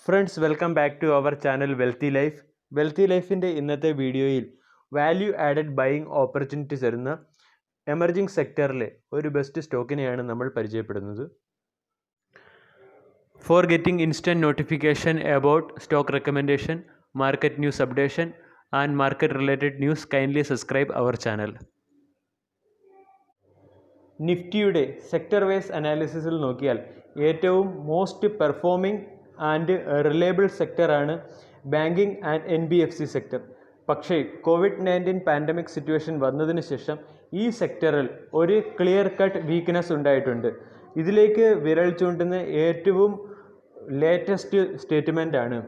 Friends welcome back to our channel wealthy ലൈഫിൻ്റെ ഇന്നത്തെ വീഡിയോയിൽ വാല്യൂ ആഡഡ് ബൈയിങ് ഓപ്പർച്യൂണിറ്റീസ് വരുന്ന എമർജിംഗ് സെക്ടറിലെ ഒരു ബെസ്റ്റ് സ്റ്റോക്കിനെയാണ് നമ്മൾ പരിചയപ്പെടുന്നത്. For getting instant notification about stock recommendation, market news updation and market related news kindly subscribe our channel. നിഫ്റ്റിയുടെ സെക്ടർ വൈസ് അനാലിസിസിൽ നോക്കിയാൽ ഏറ്റവും മോസ്റ്റ് പെർഫോമിംഗ് ആൻഡ് റിലയബിൾ സെക്ടറാണ് ബാങ്കിങ് ആൻഡ് NBFC സെക്ടർ. പക്ഷേ COVID-19 പാൻഡമിക് സിറ്റുവേഷൻ വന്നതിന് ശേഷം ഈ സെക്ടറിൽ ഒരു ക്ലിയർ കട്ട് വീക്ക്നെസ് ഉണ്ടായിട്ടുണ്ട്. ഇതിലേക്ക് വിരൽ ചൂണ്ടുന്ന ഏറ്റവും ലേറ്റസ്റ്റ് സ്റ്റേറ്റ്മെൻ്റ് ആണ്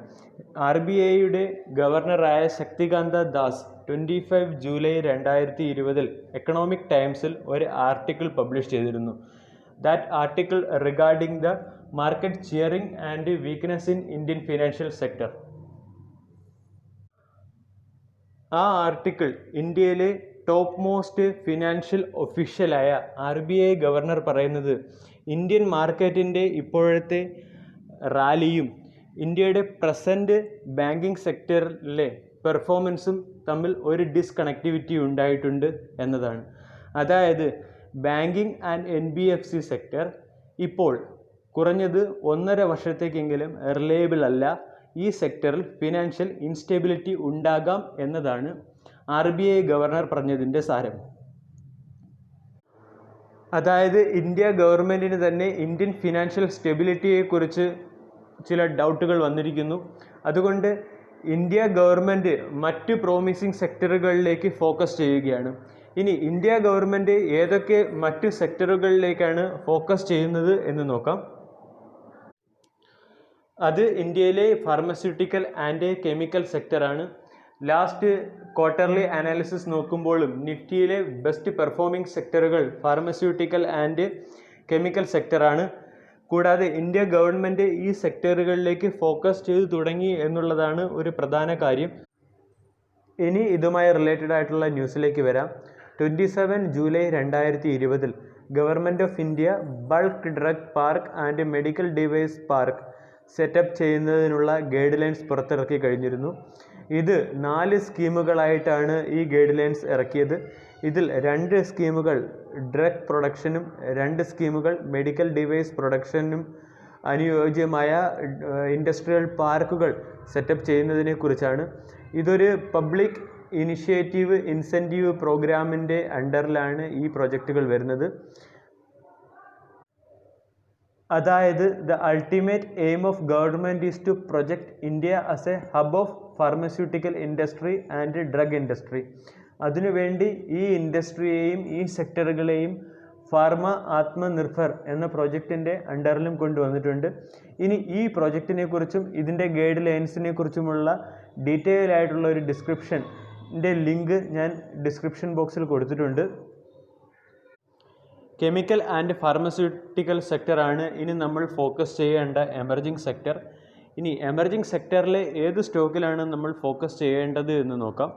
RBIയുടെ ഗവർണറായ ശക്തികാന്ത ദാസ് 25 ജൂലൈ 2020 എക്കണോമിക് ടൈംസിൽ ഒരു ആർട്ടിക്കിൾ പബ്ലിഷ് ചെയ്തിരുന്നു. That article regarding the market cheering and weakness in Indian financial sector. ആ ആർട്ടിക്കിൾ ഇന്ത്യയിലെ ടോപ്പ് മോസ്റ്റ് ഫിനാൻഷ്യൽ ഒഫീഷ്യലായ RBI ഗവർണർ പറയുന്നത് ഇന്ത്യൻ മാർക്കറ്റിൻ്റെ ഇപ്പോഴത്തെ റാലിയും ഇന്ത്യയുടെ പ്രസൻറ്റ് ബാങ്കിങ് സെക്ടറിലെ പെർഫോമൻസും തമ്മിൽ ഒരു ഡിസ്കണക്ടിവിറ്റി ഉണ്ടായിട്ടുണ്ട് എന്നതാണ്. അതായത് ബാങ്കിങ് ആൻഡ് NBFC സെക്ടർ ഇപ്പോൾ കുറഞ്ഞത് 1.5 വർഷത്തേക്കെങ്കിലും റിലയബിൾ അല്ല. ഈ സെക്ടറിൽ ഫിനാൻഷ്യൽ ഇൻസ്റ്റെബിലിറ്റി ഉണ്ടാകാം എന്നതാണ് RBI ഗവർണർ പറഞ്ഞതിൻ്റെ സാരം. അതായത് ഇന്ത്യ ഗവൺമെൻറ്റിന് തന്നെ ഇന്ത്യൻ ഫിനാൻഷ്യൽ സ്റ്റെബിലിറ്റിയെക്കുറിച്ച് ചില ഡൗട്ടുകൾ വന്നിരിക്കുന്നു. അതുകൊണ്ട് ഇന്ത്യ ഗവൺമെൻറ് മറ്റ് പ്രോമിസിങ് സെക്ടറുകളിലേക്ക് ഫോക്കസ് ചെയ്യുകയാണ്. ഇനി ഇന്ത്യ ഗവൺമെൻറ് ഏതൊക്കെ മറ്റ് സെക്ടറുകളിലേക്കാണ് ഫോക്കസ് ചെയ്യുന്നത് എന്ന് നോക്കാം. അത് ഇന്ത്യയിലെ ഫാർമസ്യൂട്ടിക്കൽ ആൻഡ് കെമിക്കൽ സെക്ടറാണ്. ലാസ്റ്റ് ക്വാർട്ടർലി അനാലിസിസ് നോക്കുമ്പോഴും നിഫ്റ്റിയിലെ ബെസ്റ്റ് പെർഫോമിംഗ് സെക്ടറുകൾ ഫാർമസ്യൂട്ടിക്കൽ ആൻഡ് കെമിക്കൽ സെക്ടറാണ്. കൂടാതെ ഇന്ത്യ ഗവൺമെൻറ് ഈ സെക്ടറുകളിലേക്ക് ഫോക്കസ് ചെയ്തു തുടങ്ങി എന്നുള്ളതാണ് ഒരു പ്രധാന കാര്യം. ഇനി ഇതുമായി റിലേറ്റഡ് ആയിട്ടുള്ള ന്യൂസിലേക്ക് വരാം. 27 July 2020 government of India bulk drug park and medical device park setup ചെയ്യുന്നതിനുള്ള ഗൈഡ് ലൈൻസ് പുറത്തിറക്കി കഴിഞ്ഞിരുന്നു. ഇത് 4 സ്കീമുകളായിട്ടാണ് ഈ ഗൈഡ് ലൈൻസ് ഇറക്കിയത്. ഇതിൽ 2 സ്കീമുകൾ ഡ്രഗ് പ്രൊഡക്ഷനും 2 സ്കീമുകൾ മെഡിക്കൽ ഡിവൈസ് പ്രൊഡക്ഷനും അനുയോജ്യമായ ഇൻഡസ്ട്രിയൽ പാർക്കുകൾ സെറ്റപ്പ് ചെയ്യുന്നതിനെ കുറിച്ചാണ്. ഇതൊരു പബ്ലിക് ഇനിഷ്യേറ്റീവ് ഇൻസെൻറ്റീവ് പ്രോഗ്രാമിൻ്റെ അണ്ടറിലാണ് ഈ പ്രൊജക്റ്റുകൾ വരുന്നത്. അതായത് the ultimate aim of government is to project India as a hub of pharmaceutical industry and drug industry. അതിനുവേണ്ടി ഈ ഇൻഡസ്ട്രിയെയും ഈ സെക്ടറുകളെയും ഫാർമ ആത്മനിർഭർ എന്ന പ്രോജക്റ്റിൻ്റെ അണ്ടറിലും കൊണ്ടുവന്നിട്ടുണ്ട്. ഇനി ഈ പ്രോജക്റ്റിനെ കുറിച്ചും ഇതിൻ്റെ ഗൈഡ് ലൈൻസിനെ കുറിച്ചുമുള്ള ഡീറ്റെയിൽ ആയിട്ടുള്ള ഒരു ഡിസ്ക്രിപ്ഷൻ്റെ ലിങ്ക് ഞാൻ ഡിസ്ക്രിപ്ഷൻ ബോക്സിൽ കൊടുത്തിട്ടുണ്ട്. കെമിക്കൽ ആൻഡ് ഫാർമസ്യൂട്ടിക്കൽ സെക്ടറാണ് ഇനി നമ്മൾ ഫോക്കസ് ചെയ്യേണ്ട എമർജിംഗ് സെക്ടർ. ഇനി എമർജിംഗ് സെക്ടറിലെ ഏത് സ്റ്റോക്കിലാണ് നമ്മൾ ഫോക്കസ് ചെയ്യേണ്ടത് എന്ന് നോക്കാം.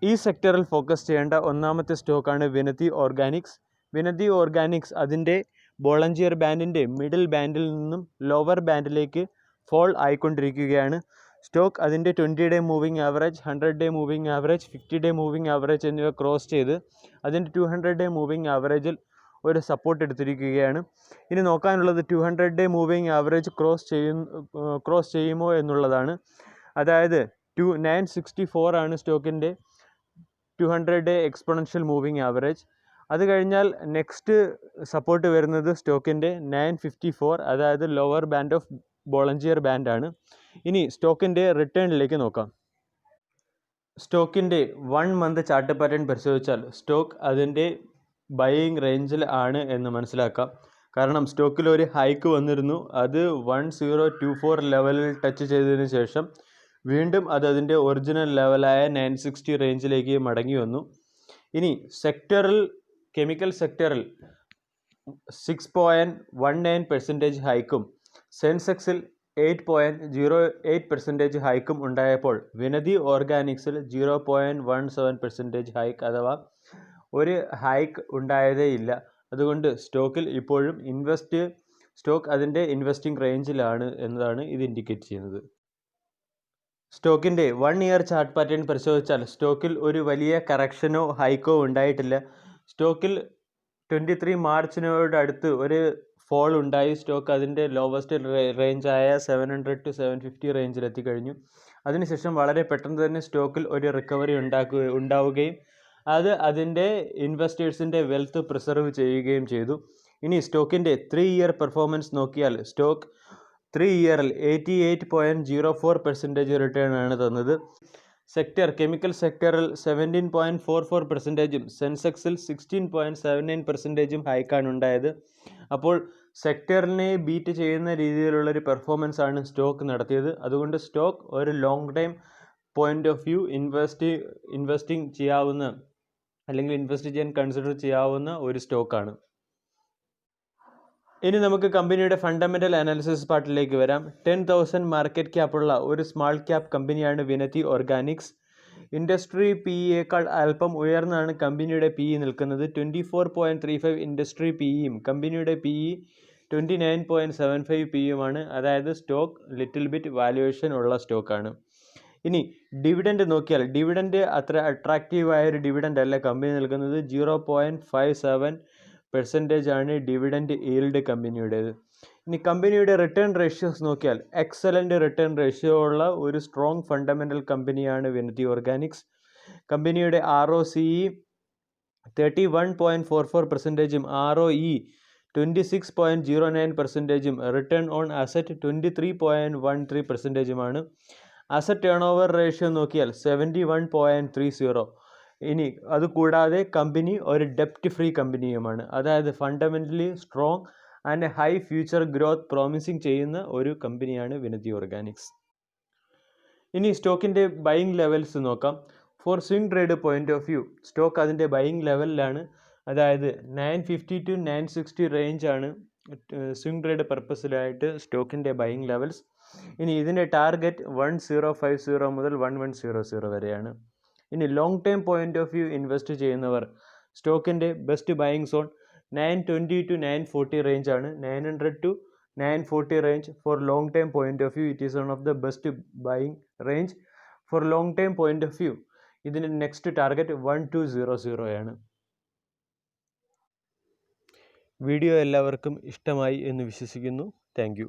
ഈ സെക്ടറിൽ ഫോക്കസ് ചെയ്യേണ്ട ഒന്നാമത്തെ സ്റ്റോക്കാണ് വിനതി ഓർഗാനിക്സ്. വിനതി ഓർഗാനിക്സ് അതിൻ്റെ ബോളഞ്ചിയർ ബാൻഡിൻ്റെ മിഡിൽ ബാൻഡിൽ നിന്നും ലോവർ ബാൻഡിലേക്ക് ഫോൾ ആയിക്കൊണ്ടിരിക്കുകയാണ്. സ്റ്റോക്ക് അതിൻ്റെ 20-day moving average, 100-day moving average, 50-day moving average എന്നിവ ക്രോസ് ചെയ്ത് അതിൻ്റെ 200-day മൂവിങ് ആവറേജിൽ ഒരു സപ്പോർട്ട് എടുത്തിരിക്കുകയാണ്. ഇനി നോക്കാനുള്ളത് 200-day മൂവിങ് ആവറേജ് ക്രോസ് ചെയ്യുമോ എന്നുള്ളതാണ്. അതായത് 964 ആണ് സ്റ്റോക്കിൻ്റെ 200-day എക്സ്പൊണൻഷ്യൽ മൂവിങ് ആവറേജ്. അത് കഴിഞ്ഞാൽ നെക്സ്റ്റ് സപ്പോർട്ട് വരുന്നത് സ്റ്റോക്കിൻ്റെ 954, അതായത് ലോവർ ബാൻഡ് ഓഫ് ബോളഞ്ചിയർ ബാൻഡാണ്. ഇനി സ്റ്റോക്കിൻ്റെ റിട്ടേണിലേക്ക് നോക്കാം. സ്റ്റോക്കിൻ്റെ 1 മന്ത് ചാർട്ട് പാറ്റേൺ പരിശോധിച്ചാൽ സ്റ്റോക്ക് അതിൻ്റെ ബൈയിങ് റേഞ്ചിൽ ആണ് എന്ന് മനസ്സിലാക്കാം. കാരണം സ്റ്റോക്കിൽ ഒരു ഹൈക്ക് വന്നിരുന്നു. അത് 1024 ലെവലിൽ ടച്ച് ചെയ്തതിന് ശേഷം വീണ്ടും അത് അതിൻ്റെ ഒറിജിനൽ ലെവലായ 960 റേഞ്ചിലേക്ക് മടങ്ങി വന്നു. ഇനി സെക്ടറിൽ കെമിക്കൽ സെക്ടറിൽ 6.19% ഹൈക്കും സെൻസെക്സിൽ 8.08% ഹൈക്കും ഉണ്ടായപ്പോൾ വിനതി ഓർഗാനിക്സിൽ 0.17% ഹൈക്ക് അഥവാ ഒരു ഹൈക്ക് ഉണ്ടായതേ ഇല്ല. അതുകൊണ്ട് സ്റ്റോക്കിൽ ഇപ്പോഴും ഇൻവെസ്റ്റ് സ്റ്റോക്ക് അതിൻ്റെ ഇൻവെസ്റ്റിംഗ് റേഞ്ചിലാണ് എന്നതാണ് ഇത് ഇൻഡിക്കേറ്റ് ചെയ്യുന്നത്. സ്റ്റോക്കിൻ്റെ 1 ഇയർ ചാർട്ട് പാറ്റേൺ പരിശോധിച്ചാൽ സ്റ്റോക്കിൽ ഒരു വലിയ കറക്ഷനോ ഹൈക്കോ ഉണ്ടായിട്ടില്ല. സ്റ്റോക്കിൽ 23 മാർച്ചിനോടടുത്ത് ഒരു ഫോൾ ഉണ്ടായി. സ്റ്റോക്ക് അതിൻ്റെ ലോവസ്റ്റ് റേഞ്ചായ 700 to 750 റേഞ്ചിൽ എത്തിക്കഴിഞ്ഞു. അതിനുശേഷം വളരെ പെട്ടെന്ന് തന്നെ സ്റ്റോക്കിൽ ഒരു റിക്കവറി ഉണ്ടാവുകയും അത് അതിൻ്റെ ഇൻവെസ്റ്റേഴ്സിൻ്റെ വെൽത്ത് പ്രിസർവ് ചെയ്യുകയും ചെയ്തു. ഇനി സ്റ്റോക്കിൻ്റെ 3 ഇയർ പെർഫോമൻസ് നോക്കിയാൽ സ്റ്റോക്ക് 3 ഇയറിൽ 88.04% റിട്ടേൺ ആണ് തന്നത്. സെക്ടർ കെമിക്കൽ സെക്ടറിൽ 17.44%, സെൻസെക്സിൽ 16.79% ഹൈക്കാണ് ഉണ്ടായത്. അപ്പോൾ സെക്ടറിനെ ബീറ്റ് ചെയ്യുന്ന രീതിയിലുള്ളൊരു പെർഫോമൻസ് ആണ് സ്റ്റോക്ക് നടത്തിയത്. അതുകൊണ്ട് സ്റ്റോക്ക് ഒരു long time point of view investing ചെയ്യാവുന്ന അല്ലെങ്കിൽ ഇൻവെസ്റ്റ് ചെയ്യാൻ കൺസിഡർ ചെയ്യാവുന്ന ഒരു സ്റ്റോക്കാണ്. ഇനി നമുക്ക് കമ്പനിയുടെ ഫണ്ടമെൻ്റൽ അനാലിസിസ് പാർട്ടിലേക്ക് വരാം. 10,000 മാർക്കറ്റ് ക്യാപ്പുള്ള ഒരു സ്മാൾ ക്യാപ്പ് കമ്പനിയാണ് വിനതി ഓർഗാനിക്സ്. ഇൻഡസ്ട്രി പി ഇയേക്കാൾ അല്പം ഉയർന്നാണ് കമ്പനിയുടെ പി ഇ നിൽക്കുന്നത്. 24.35 ഇൻഡസ്ട്രി പി ഇയും കമ്പനിയുടെ പി ഇ 29.75 പി യുമാണ്. അതായത് സ്റ്റോക്ക് ലിറ്റിൽ ബിറ്റ് വാല്യുവേഷൻ ഉള്ള സ്റ്റോക്കാണ്. ഇനി ഡിവിഡൻഡ് നോക്കിയാൽ ഡിവിഡൻഡ് അത്ര അട്രാക്റ്റീവായ ഒരു ഡിവിഡൻഡ് അല്ല കമ്പനി നൽകുന്നത്. 0.57% ആണ് ഡിവിഡൻഡ് ഈൽഡ് കമ്പനിയുടേത്. ഇനി കമ്പനിയുടെ റിട്ടേൺ റേഷ്യോസ് നോക്കിയാൽ എക്സലൻ്റ് റിട്ടേൺ റേഷ്യോ ഉള്ള ഒരു സ്ട്രോങ് ഫണ്ടമെൻ്റൽ കമ്പനിയാണ് വിനതി ഓർഗാനിക്സ്. കമ്പനിയുടെ ROCE 31.44%, ROE 26.09%, return on asset 23.13%. Asset turn over ratio നോക്കിയാൽ 71.30. ഇനി അതുകൂടാതെ കമ്പനി ഒരു ഡെപ്റ്റ് ഫ്രീ കമ്പനിയുമാണ്. അതായത് fundamentally strong and high future growth promising ചെയ്യുന്ന ഒരു കമ്പനിയാണ് വിനതി ഓർഗാനിക്സ്. ഇനി സ്റ്റോക്കിൻ്റെ ബൈയിങ് ലെവൽസ് നോക്കാം. For swing trade point of view stock അതിൻ്റെ ബൈയിങ് ലെവലിലാണ്. അതായത് 950 to 960 റേഞ്ചാണ് സ്വിംഗ് ട്രേഡ് പർപ്പസിലായിട്ട് സ്റ്റോക്കിൻ്റെ ബൈയിങ് ലെവൽസ്. ഇനി ഇതിൻ്റെ ടാർഗറ്റ് 1050 മുതൽ 1100 വരെയാണ്. ഇനി long time point of view invest ചെയ്യുന്നവർ സ്റ്റോക്കിൻ്റെ ബെസ്റ്റ് ബൈയിങ് സോൺ 920 to 940 റേഞ്ചാണ്. 900 to 940 range for long time point of view it is one of the best buying range for long time point of view. ഇതിൻ്റെ next target 1200 ആണ്. Video എല്ലാവർക്കും ഇഷ്ടമായി എന്ന് വിശ്വസിക്കുന്നു. Thank U.